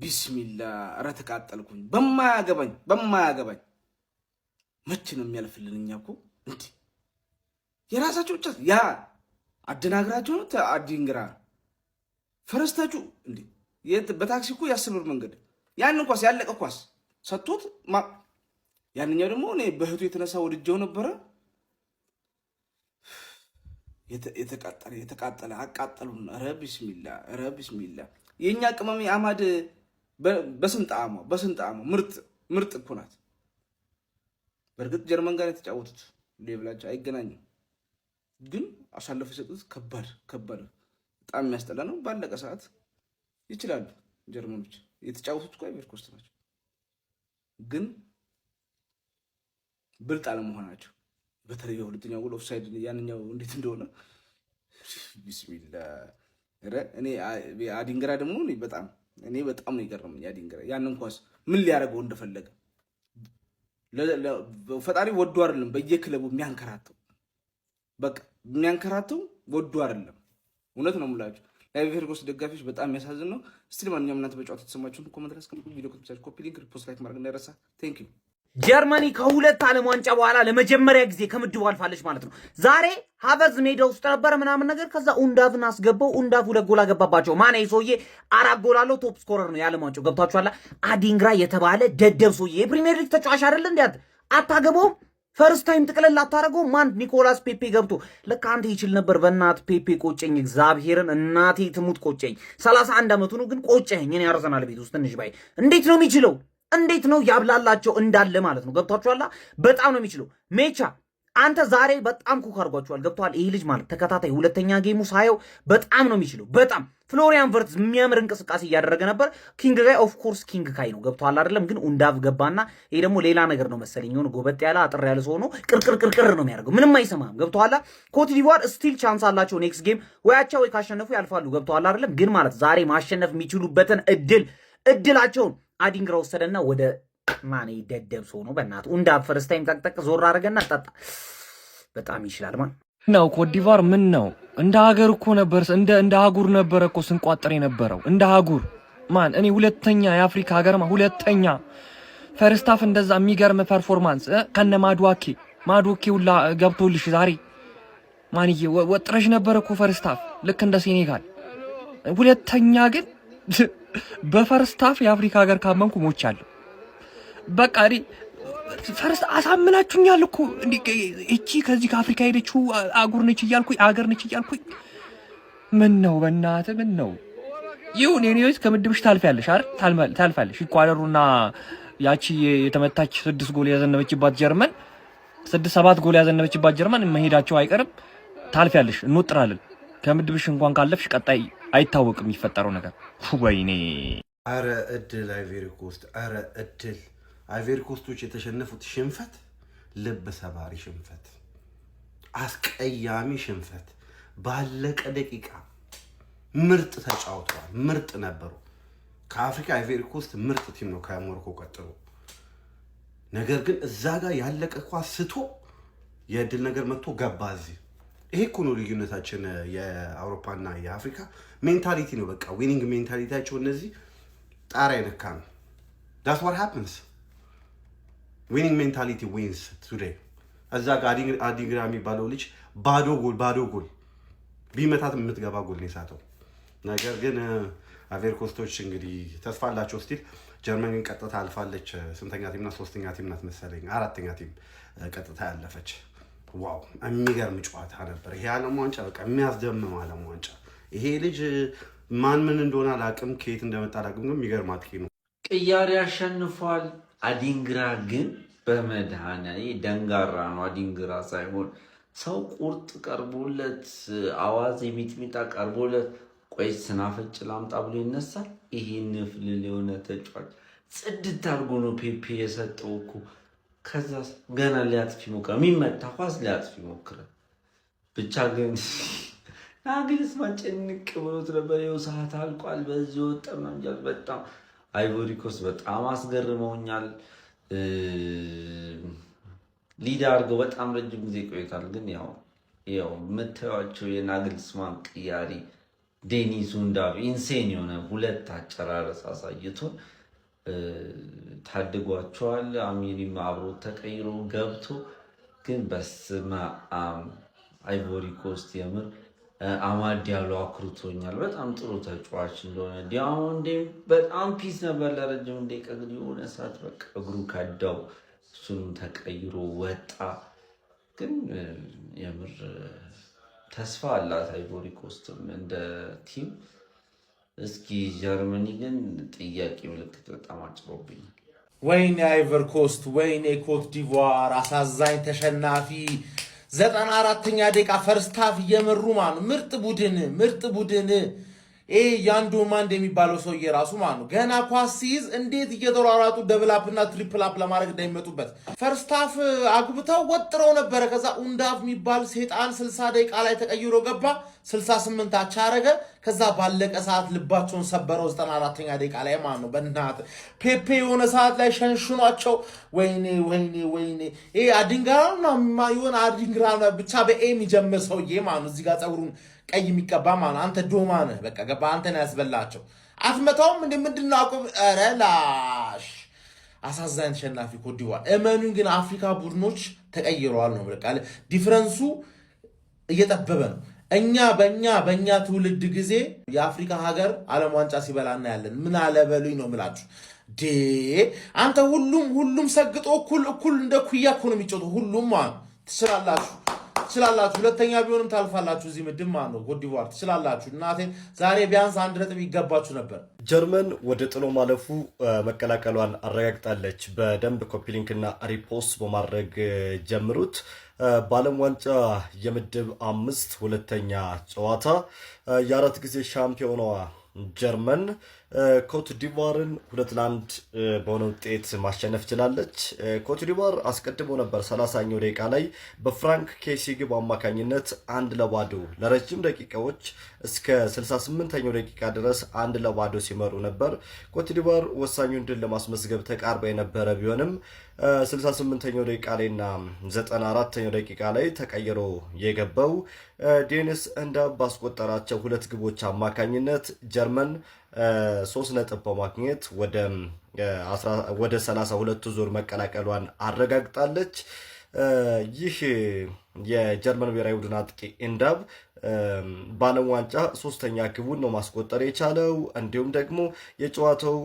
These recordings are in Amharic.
ቢስሚላህ ኧረ ተቃጠልኩኝ። በማያገባኝ መቼ ነው የሚያልፍልን? እኛ እኮ እንዴ የራሳቸው ብቻ ያ አደናግራቸው ነው አዲንግራ ፈረስታችሁ እንዴ በታክሲ እኮ የ10 ብር መንገድ ያን ኳስ ያለቀ ኳስ ሰጥቶት ያንኛው ደግሞ እኔ በህቱ የተነሳ ወድጀው ነበረ። የተቃጠለ አቃጠሉን። ኧረ ቢስሚላህ የኛ ቅመም አማድ በስንጣማ ምርጥ እኮ ናት። በእርግጥ ጀርመን ጋር የተጫወቱት ሌብላቸው አይገናኙም፣ ግን አሳልፈው የሰጡት ከባድ በጣም የሚያስጠላ ነው። ባለቀ ሰዓት ይችላሉ ጀርመኖች። የተጫወቱት እኮ አይቨሪ ኮስት ናቸው፣ ግን ብልጥ አለመሆናቸው በተለይ የሁለተኛው ጎል ኦፍሳይድ ያንኛው እንዴት እንደሆነ ቢስሚላህ። እኔ አዲንግራ ደግሞ በጣም ነው የገረመኝ። አዲንግራ ያንን ኳስ ምን ሊያደርገው እንደፈለገ ፈጣሪ ወዶ አይደለም በየክለቡ የሚያንከራተው፣ በቃ የሚያንከራተው ወዶ አይደለም። እውነት ነው የምላችሁ። የአይቨሪ ኮስት ደጋፊዎች በጣም የሚያሳዝን ነው። እስቲ ለማንኛውም እናንተ በጨዋታ ተሰማችሁን ኮሜንት ላይ አስቀምጡ። ቪዲዮ ከተመቻችሁ ኮፒ ሊንክ፣ ሪፖስት፣ ላይክ ማድረግ እንዳይረሳ። ቴንክ ዩ። ጀርመኒ ከሁለት ዓለም ዋንጫ በኋላ ለመጀመሪያ ጊዜ ከምድቡ አልፋለች ማለት ነው። ዛሬ ሀቨርዝ ሜዳ ውስጥ ነበር ምናምን ነገር፣ ከዛ ኡንዳፍን አስገባው። ኡንዳፍ 2 ጎል አገባባቸው። ማን ሰውዬ 4 ጎል አለው። ቶፕ ስኮረር ነው የዓለም ዋንጫው። ገብታችኋል? አዲንግራ የተባለ ደደብ ሰውዬ የፕሪሚየር ሊግ ተጫዋች አይደል እንዴ? አታገባውም? ፈርስት ታይም ጥቅልል አታረገው? ማን ኒኮላስ ፔፔ ገብቶ ለካ አንተ ይችል ነበር። በእናት ፔፔ ቆጨኝ፣ እግዚአብሔርን እናቴ ትሙት ቆጨኝ። 31 ዓመቱ ነው ግን ቆጨኝ። እኔ አርሰናል ቤት ውስጥ ትንሽ ባይ እንዴት ነው የሚችለው? እንዴት ነው ያብላላቸው እንዳለ ማለት ነው። ገብቷችኋል? በጣም ነው የሚችለው። ሜቻ አንተ ዛሬ በጣም ኩክ አድርጓችኋል። ገብቷል? ይሄ ልጅ ማለት ተከታታይ ሁለተኛ ጌሙ ሳየው በጣም ነው የሚችለው። በጣም ፍሎሪያን ቨርትዝ የሚያምር እንቅስቃሴ እያደረገ ነበር። ኪንግ ጋይ ኦፍ ኮርስ ኪንግ ካይ ነው። ገብቷል አይደለም? ግን ኡንዳፍ ገባና ይሄ ደግሞ ሌላ ነገር ነው መሰለኝ። የሆነ ጎበጥ ያለ አጥር ያለ ሰው ነው። ቅርቅር ነው የሚያደርገው። ምንም አይሰማም። ገብቷል? ኮት ዲቫር ስቲል ቻንስ አላቸው። ኔክስት ጌም ወያቻው ወይ ካሸነፉ ያልፋሉ። ገብቷል አይደለም? ግን ማለት ዛሬ ማሸነፍ የሚችሉበትን እድላቸውን አዲንግራ ወሰደና ወደ ማን ይደደብ ሰው ነው በእናቱ ኡንዳፍ ፈርስት ታይም ጠቅጠቅ ዞር አድርገና ጠጣ። በጣም ይችላል ማን ነው። ኮትዲቫር ምን ነው እንደ ሀገር እኮ ነበር እንደ አህጉር ነበር እኮ ስንቋጥር የነበረው እንደ አህጉር ማን እኔ ሁለተኛ የአፍሪካ ሀገርማ ሁለተኛ ፈርስት ሃፍ እንደዛ የሚገርም ፐርፎርማንስ ከነ ማዱኬ ሁላ ገብቶልሽ ዛሬ ማንዬ ወጥረሽ ነበር እኮ ፈርስት ሃፍ ልክ እንደ ሴኔጋል። ሁለተኛ ግን በፈርስት ሃፍ የአፍሪካ ሀገር ካመንኩ ሞቻለሁ። በቃ እኔ ፈርስት አሳምናችሁኛል እኮ እቺ ከዚህ ከአፍሪካ ሄደችው አጉር ነች እያልኩኝ አገር ነች እያልኩኝ ምን ነው በእናትህ ምን ነው ይሁን። ኤኒዌይስ ከምድብሽ ታልፊያለሽ አይደል? ታልፋለሽ። ኢኳዶርና ያቺ የተመታች 6 ጎል ያዘነበችባት ጀርመን 6-7 ጎል ያዘነበችባት ጀርመን መሄዳቸው አይቀርም። ታልፊያለሽ፣ እንወጥራለን። ከምድብሽ እንኳን ካለፍሽ ቀጣይ አይታወቅም የሚፈጠረው ነገር። ወይኔ አረ እድል አይቬሪ ኮስት፣ አረ እድል አይቬሪ ኮስቶች የተሸነፉት ሽንፈት ልብ ሰባሪ ሽንፈት፣ አስቀያሚ ሽንፈት። ባለቀ ደቂቃ ምርጥ ተጫውተዋል፣ ምርጥ ነበሩ። ከአፍሪካ አይቬሪ ኮስት ምርጥ ቲም ነው ከሞሮኮ ቀጥሎ። ነገር ግን እዛ ጋር ያለቀ ኳስ ስቶ የእድል ነገር መጥቶ ገባ እዚህ። ይሄ እኮ ነው ልዩነታችን የአውሮፓና የአፍሪካ ሜንታሊቲ ነው። በቃ ዊኒንግ ሜንታሊቲያቸው እነዚህ ጣሪያ የነካ ነው። that's what happens winning mentality wins today። እዛ ጋር አዲንግራ የሚባለው ልጅ ባዶ ጎል ቢመታት የምትገባ ጎል ነው የሳተው። ነገር ግን አይቬሪ ኮስቶች እንግዲህ ተስፋ አላቸው ስቲል። ጀርመን ግን ቀጥታ አልፋለች። ስንተኛ ቲም ናት? 3ኛ ቲም ናት መሰለኝ፣ 4ኛ ቲም ቀጥታ ያለፈች። ዋው የሚገርም ጨዋታ ነበር ይሄ ዓለም ዋንጫ። በቃ የሚያስደምም ዓለም ዋንጫ። ይሄ ልጅ ምን እንደሆነ አላውቅም፣ ከየት እንደመጣ አላውቅም፣ ግን የሚገርም አጥቂ ነው። ቅያሬ አሸንፏል። አዲንግራ ግን በመድኃኒዓለም ደንጋራ ነው። አዲንግራ ሳይሆን ሰው ቁርጥ ቀርቦለት አዋዜ ሚጥሚጣ ቀርቦለት ቆይ ስናፈጭ ላምጣ ብሎ ይነሳል። ይሄን ፍልል የሆነ ተጫዋች ጽድት አድርጎ ነው ፔፔ የሰጠው እኮ። ከዛ ገና ሊያጥፍ ይሞክራል፣ የሚመታ ኳስ ሊያጥፍ ይሞክራል። ብቻ ግን ናግልስ ማጨንቅ ብሎት ነበር። ይኸው ሰዓት አልቋል፣ በዚህ ወጣ ምናምን። በጣም አይቮሪ ኮስት በጣም አስገርመውኛል። ሊድ አድርገው በጣም ረጅም ጊዜ ቆይቷል። ግን ያው የምታዩቸው የናግልስማን ቅያሪ ዴኒስ ኡንዳቭ ኢንሴን የሆነ ሁለት አጨራረስ አሳይቶን ታድጓቸዋል። አሚሪም አብሮ ተቀይሮ ገብቶ ግን በስመ አብ አይቮሪ ኮስት የምር አማድ ዲያሎ አክሩቶኛል። በጣም ጥሩ ተጫዋች እንደሆነ ዲያሞንዴ በጣም ፒስ ነበር ለረጅም ደቂቃ እንግዲህ የሆነ ሰዓት በቃ እግሩ ከዳው፣ እሱንም ተቀይሮ ወጣ። ግን የምር ተስፋ አላት አይቮሪ ኮስትም እንደ ቲም። እስኪ ጀርመኒ ግን ጥያቄ ምልክት በጣም አጭሮብኛል። ወይኔ አይቮሪ ኮስት፣ ወይኔ ኮት ዲቯር አሳዛኝ ተሸናፊ 94ኛ ደቂቃ ፈርስት ሃፍ እየመሩ ማኑ ምርጥ ቡድን ያንዱ ማንድ የሚባለው ሰውዬ ራሱ ማኑ ገና ኳስ ሲይዝ እንዴት እየተሯሯጡ ደብል አፕ እና ትሪፕል አፕ ለማድረግ እንዳይመጡበት ፈርስት ሃፍ አግብተው ወጥረው ነበረ። ከዛ ኡንዳቭ የሚባል ሴጣን 60 ደቂቃ ላይ ተቀይሮ ገባ፣ 68 አቻ አረገ። ከዛ ባለቀ ሰዓት ልባቸውን ሰበረው 94ኛ ደቂቃ ላይ ማኑ በእናት ፔፔ የሆነ ሰዓት ላይ ሸንሽኗቸው ወይኔ አዲንግራ የሆነ አዲንግራ ብቻ በኤ የሚጀምር ሰውዬ ማኑ እዚህ ጋር ፀጉሩን ቀይ የሚቀባ ማኑ አንተ ዶማ ነህ በቃ ገባ አንተን ያስበላቸው አትመታውም እንዴ ምንድነው አቆም ኧረ ላሽ አሳዛኝ ተሸናፊ ኮት ዲቯር። እመኑን ግን አፍሪካ ቡድኖች ተቀይረዋል ነው በቃ ዲፈረንሱ እየጠበበ ነው። በእኛ ትውልድ ጊዜ የአፍሪካ ሀገር ዓለም ዋንጫ ሲበላና ያለን ምን አለበሉኝ ነው ምላችሁ አንተ ሁሉም ሰግጦ እኩል እንደ ኩያ እኮ ነው የሚጮተው ሁሉም ማን ትችላላችሁ ሁለተኛ ቢሆንም ታልፋላችሁ እዚህ ምድብ ማን ነው ኮት ዲቯር ትችላላችሁ። እናቴን ዛሬ ቢያንስ 1 ነጥብ ይገባችሁ ነበር። ጀርመን ወደ ጥሎ ማለፉ መቀላቀሏን አረጋግጣለች። በደንብ ኮፒ ሊንክና ሪፖስት በማድረግ ጀምሩት። በዓለም ዋንጫ የምድብ 5 ሁለተኛ ጨዋታ የ4 ጊዜ ሻምፒዮኗ ጀርመን ኮት ዲቯርን 2-1 በሆነ ውጤት ማሸነፍ ችላለች። ኮት ዲቯር አስቀድሞ ነበር 30ኛው ደቂቃ ላይ በፍራንክ ኬሲ ግብ አማካኝነት 1-0 ለረጅም ደቂቃዎች እስከ 68ኛው ደቂቃ ድረስ 1-0 ሲመሩ ነበር። ኮት ዲቯር ወሳኙን ድል ለማስመዝገብ ተቃርባ የነበረ ቢሆንም 68ኛው ደቂቃ ላይና 94ኛው ደቂቃ ላይ ተቀይሮ የገባው ዴኒስ ኡንዳቭ ባስቆጠራቸው 2 ግቦች አማካኝነት ጀርመን 3 ነጥብ በማግኘት ወደ 32 ዙር መቀላቀሏን አረጋግጣለች። ይህ የጀርመን ብሔራዊ ቡድን አጥቂ ኡንዳቭ በዓለም ዋንጫ 3ኛ ግቡን ነው ማስቆጠር የቻለው። እንዲሁም ደግሞ የጨዋታው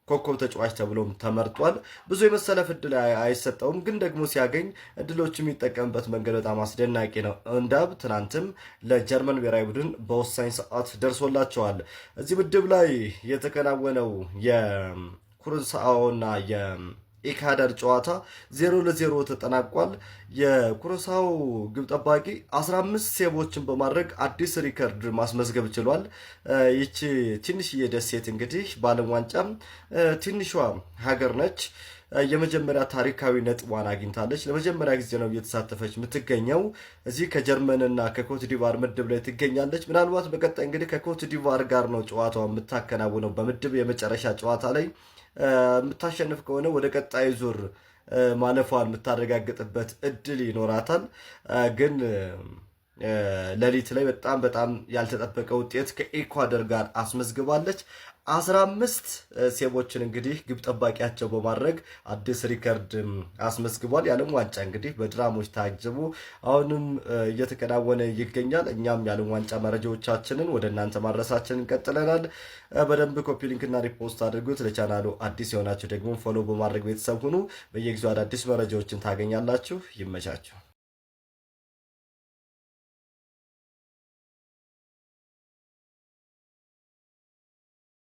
ኮከብ ተጫዋች ተብሎም ተመርጧል። ብዙ የመሰለፍ እድል አይሰጠውም፣ ግን ደግሞ ሲያገኝ እድሎች የሚጠቀምበት መንገድ በጣም አስደናቂ ነው። ኡንዳቭ ትናንትም ለጀርመን ብሔራዊ ቡድን በወሳኝ ሰዓት ደርሶላቸዋል። እዚህ ምድብ ላይ የተከናወነው የኩርንሳኦና የኢኳዶር ጨዋታ 0-0 ተጠናቋል። የኩርንሳኦ ግብ ጠባቂ 15 ሴቦችን በማድረግ አዲስ ሪከርድ ማስመዝገብ ችሏል። ይቺ ትንሽዬ ደሴት እንግዲህ በዓለም ዋንጫ ትንሿ ሀገር ነች። የመጀመሪያ ታሪካዊ ነጥቧን አግኝታለች። ለመጀመሪያ ጊዜ ነው እየተሳተፈች የምትገኘው። እዚህ ከጀርመንና ከኮት ዲቯር ምድብ ላይ ትገኛለች። ምናልባት በቀጣይ እንግዲህ ከኮት ዲቯር ጋር ነው ጨዋታው የምታከናውነው። በምድብ የመጨረሻ ጨዋታ ላይ የምታሸንፍ ከሆነ ወደ ቀጣይ ዙር ማለፏን የምታረጋግጥበት እድል ይኖራታል። ግን ሌሊት ላይ በጣም ያልተጠበቀ ውጤት ከኢኳዶር ጋር አስመዝግባለች። 15 ሴቦችን እንግዲህ ግብ ጠባቂያቸው በማድረግ አዲስ ሪከርድ አስመዝግቧል። የዓለም ዋንጫ እንግዲህ በድራሞች ታጅቦ አሁንም እየተከናወነ ይገኛል። እኛም የዓለም ዋንጫ መረጃዎቻችንን ወደ እናንተ ማድረሳችንን ቀጥለናል። በደንብ ኮፒ ሊንክና ሪፖስት አድርጉት። ለቻናሉ አዲስ የሆናችሁ ደግሞ ፎሎ በማድረግ ቤተሰብ ሁኑ። በየጊዜው አዳዲስ መረጃዎችን ታገኛላችሁ። ይመቻችሁ።